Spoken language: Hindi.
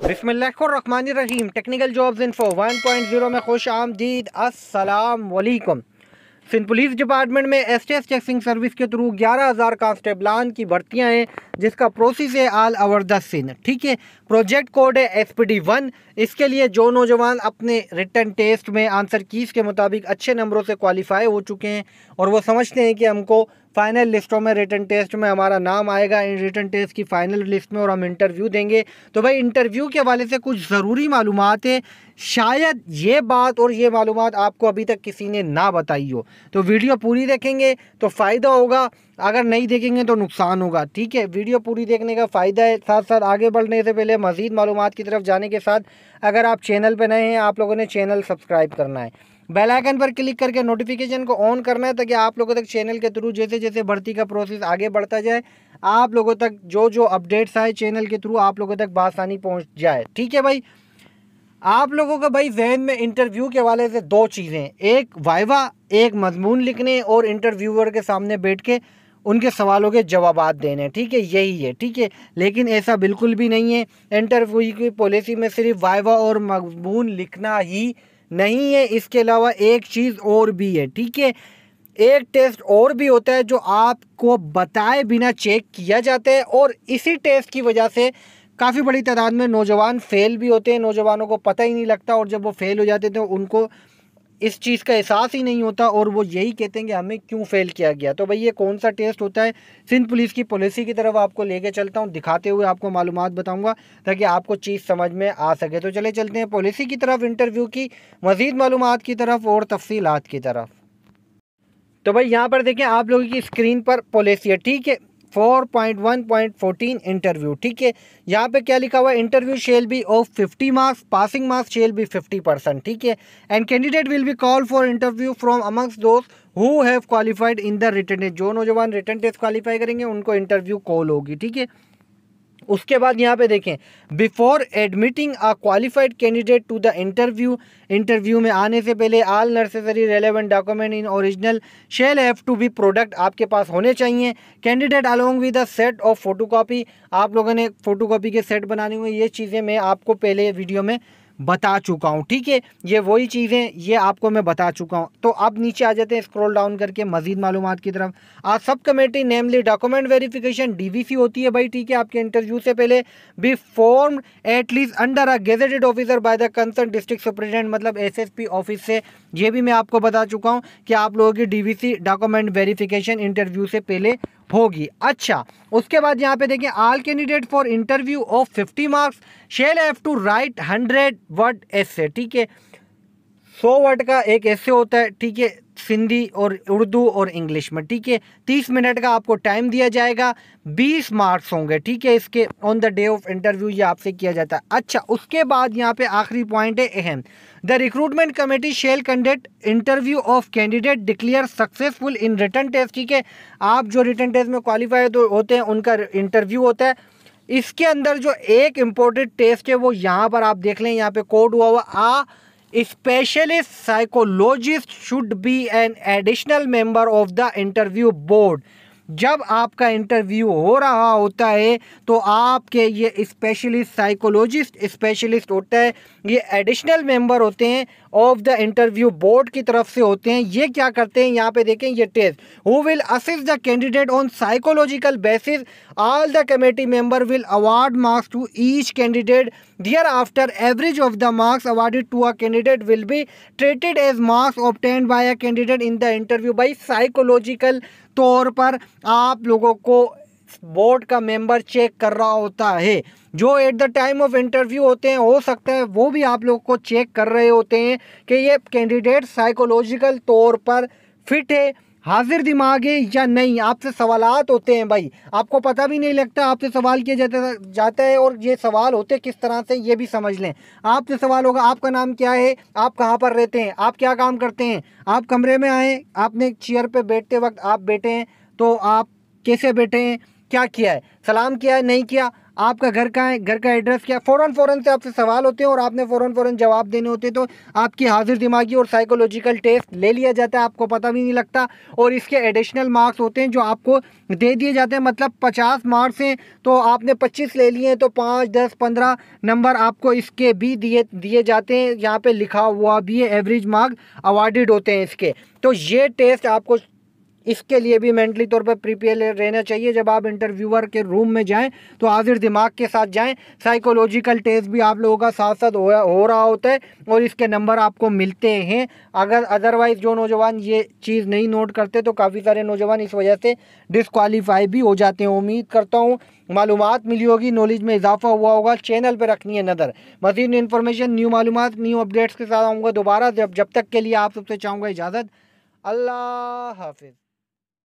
बिस्मिल्लाहिर्रहमानिर्रहीम। टेक्निकल जॉब्स इन्फो 1.0 में खुश आमदीद। अस्सलाम वालेकुम। सिंध पुलिस डिपार्टमेंट में एसटीएस चेकिंग सर्विस के थ्रू 11,000 कांस्टेबलान की भर्तियां हैं, जिसका प्रोसेस है ऑल ओवर द सिंध। ठीक है, प्रोजेक्ट कोड है SPD1। इसके लिए जो नौजवान अपने रिटन टेस्ट में आंसर कीज के मुताबिक अच्छे नंबरों से क्वालिफाई हो चुके हैं और वो समझते हैं कि हमको फाइनल लिस्टों में रिटन टेस्ट में हमारा नाम आएगा इन रिटन टेस्ट की फाइनल लिस्ट में और हम इंटरव्यू देंगे, तो भाई इंटरव्यू के हवाले से कुछ ज़रूरी मालूमात है। शायद ये बात और ये मालूमात आपको अभी तक किसी ने ना बताई हो, तो वीडियो पूरी देखेंगे तो फ़ायदा होगा, अगर नहीं देखेंगे तो नुकसान होगा। ठीक है, वीडियो पूरी देखने का फ़ायदा है। साथ साथ आगे बढ़ने से पहले मज़ीद मालूमात की तरफ जाने के साथ अगर आप चैनल पर नए हैं, आप लोगों ने चैनल सब्सक्राइब करना है, बेल आइकन पर क्लिक करके नोटिफिकेशन को ऑन करना है, ताकि आप लोगों तक चैनल के थ्रू जैसे जैसे भर्ती का प्रोसेस आगे बढ़ता जाए, आप लोगों तक जो जो अपडेट्स आए चैनल के थ्रू आप लोगों तक बासानी पहुंच जाए। ठीक है भाई, आप लोगों का भाई जहन में इंटरव्यू के हवाले से दो चीज़ें, एक वाइवा, एक मजमून लिखने और इंटरव्यूअर के सामने बैठ के उनके सवालों के जवाबात देने। ठीक है, यही है। ठीक है, लेकिन ऐसा बिल्कुल भी नहीं है। इंटरव्यू की पॉलिसी में सिर्फ वाइवा और मजमून लिखना ही नहीं है, इसके अलावा एक चीज़ और भी है। ठीक है, एक टेस्ट और भी होता है जो आपको बताए बिना चेक किया जाता है, और इसी टेस्ट की वजह से काफ़ी बड़ी तादाद में नौजवान फेल भी होते हैं। नौजवानों को पता ही नहीं लगता, और जब वो फेल हो जाते तो उनको इस चीज़ का एहसास ही नहीं होता और वो यही कहते हैं कि हमें क्यों फेल किया गया। तो भाई ये कौन सा टेस्ट होता है, सिंध पुलिस की पॉलिसी की तरफ आपको लेके चलता हूँ, दिखाते हुए आपको मालूमात बताऊंगा ताकि आपको चीज़ समझ में आ सके। तो चलते हैं पॉलिसी की तरफ, इंटरव्यू की मज़ीद मालूमात की तरफ और तफसीलात की तरफ। तो भाई यहाँ पर देखें, आप लोगों की स्क्रीन पर पॉलिसी है। ठीक है, 4.1.14 इंटरव्यू। ठीक है, यहाँ पे क्या लिखा हुआ है, interview shall be of 50 marks, passing marks shall be 50%। ठीक है, and candidate will be call for interview from amongs those who have qualified in the written test. जो नौजवान रिटन टेस्ट क्वालिफाई करेंगे उनको इंटरव्यू कॉल होगी। ठीक है, उसके बाद यहाँ पे देखें, before admitting a qualified candidate to the interview में आने से पहले all necessary relevant document in original shall have to be product आपके पास होने चाहिए। Candidate along with a set of photocopy, आप लोगों ने फोटोकॉपी के सेट बनाने हुए, ये चीज़ें मैं आपको पहले वीडियो में बता चुका हूँ। ठीक है, ये वही चीज़ें ये आपको मैं बता चुका हूँ। तो अब नीचे आ जाते हैं स्क्रॉल डाउन करके मजीद मालूमात की तरफ। आज सब कमेटी नेमली डॉक्यूमेंट वेरिफिकेशन DVC होती है भाई। ठीक है, आपके इंटरव्यू से पहले be form at least under a gazetted officer by the concern district superintendent, मतलब SSP ऑफिस से। ये भी मैं आपको बता चुका हूँ कि आप लोगों की DVC डॉक्यूमेंट वेरिफिकेशन इंटरव्यू से पहले होगी। अच्छा, उसके बाद यहाँ पे देखिए, all candidate for interview of 50 marks shall have to write 100 word essay. ठीक है, 100 वर्ड का एक ऐसे होता है। ठीक है, सिंधी और उर्दू और इंग्लिश में। ठीक है, 30 मिनट का आपको टाइम दिया जाएगा, 20 मार्क्स होंगे। ठीक है, इसके on the day of interview ये आपसे किया जाता है। अच्छा, उसके बाद यहाँ पे आखिरी पॉइंट है अहम, the recruitment committee shall conduct interview of candidate declare successful in written test. ठीक है, आप जो रिटन टेस्ट में क्वालिफाई तो होते हैं उनका इंटरव्यू होता है। इसके अंदर जो एक इम्पोर्टेंट टेस्ट है वो यहाँ पर आप देख लें, यहाँ पे कोड हुआ हुआ, specialist psychologist should be an additional member of the interview board. जब आपका इंटरव्यू हो रहा होता है तो आपके ये स्पेशलिस्ट साइकोलॉजिस्ट स्पेशलिस्ट होता है, ये एडिशनल मेंबर होते हैं ऑफ द इंटरव्यू बोर्ड की तरफ से होते हैं। ये क्या करते हैं, यहाँ पे देखें, ये test who will assist the candidate on psychological basis, all the committee member will award marks to each candidate, thereafter average of the marks awarded to a candidate will be treated as marks obtained by a candidate in the interview. भाई साइकोलॉजिकल तौर पर आप लोगों को बोर्ड का मेंबर चेक कर रहा होता है, जो at the time of interview होते हैं, हो सकता है वो भी आप लोगों को चेक कर रहे होते हैं कि ये कैंडिडेट साइकोलॉजिकल तौर पर फिट है, हाजिर दिमाग है या नहीं। आपसे सवालात होते हैं भाई, आपको पता भी नहीं लगता, आपसे सवाल किया जाता है और ये सवाल होते किस तरह से ये भी समझ लें। आपसे सवाल होगा, आपका नाम क्या है, आप कहाँ पर रहते हैं, आप क्या काम करते हैं, आप कमरे में आए, आपने चेयर पे बैठते वक्त आप बैठे हैं तो आप कैसे बैठे हैं, क्या किया है, सलाम किया है नहीं किया, आपका घर कहाँ है, घर का एड्रेस क्या, फ़ौरन से आपसे सवाल होते हैं और आपने फ़ौरन जवाब देने होते हैं। तो आपकी हाजिर दिमागी और साइकोलॉजिकल टेस्ट ले लिया जाता है, आपको पता भी नहीं लगता। और इसके एडिशनल मार्क्स होते हैं जो आपको दे दिए जाते हैं। मतलब 50 मार्क्स हैं तो आपने 25 ले लिए हैं, तो 5, 10, 15 नंबर आपको इसके भी दिए जाते हैं। यहाँ पे लिखा हुआ भी है, एवरेज मार्क अवार्डेड होते हैं इसके। तो ये टेस्ट आपको इसके लिए भी मेंटली तौर पर प्रिपेयर रहना चाहिए। जब आप इंटरव्यूअर के रूम में जाएं तो हाजिर दिमाग के साथ जाएं। साइकोलॉजिकल टेस्ट भी आप लोगों का साथ साथ हो रहा होता है और इसके नंबर आपको मिलते हैं। अगर अदरवाइज़ जो नौजवान ये चीज़ नहीं नोट करते तो काफ़ी सारे नौजवान इस वजह से डिसक्वालीफाई भी हो जाते हैं। उम्मीद करता हूँ मालूमात मिली होगी, नॉलेज में इजाफा हुआ होगा। चैनल पर रखनी है नज़र। मज़ीद इन्फॉर्मेशन, न्यू मालूमात, न्यू अपडेट्स के साथ आऊँगा दोबारा। जब तक के लिए आप सबसे चाहूँगा इजाज़त। अल्लाह हाफिज़।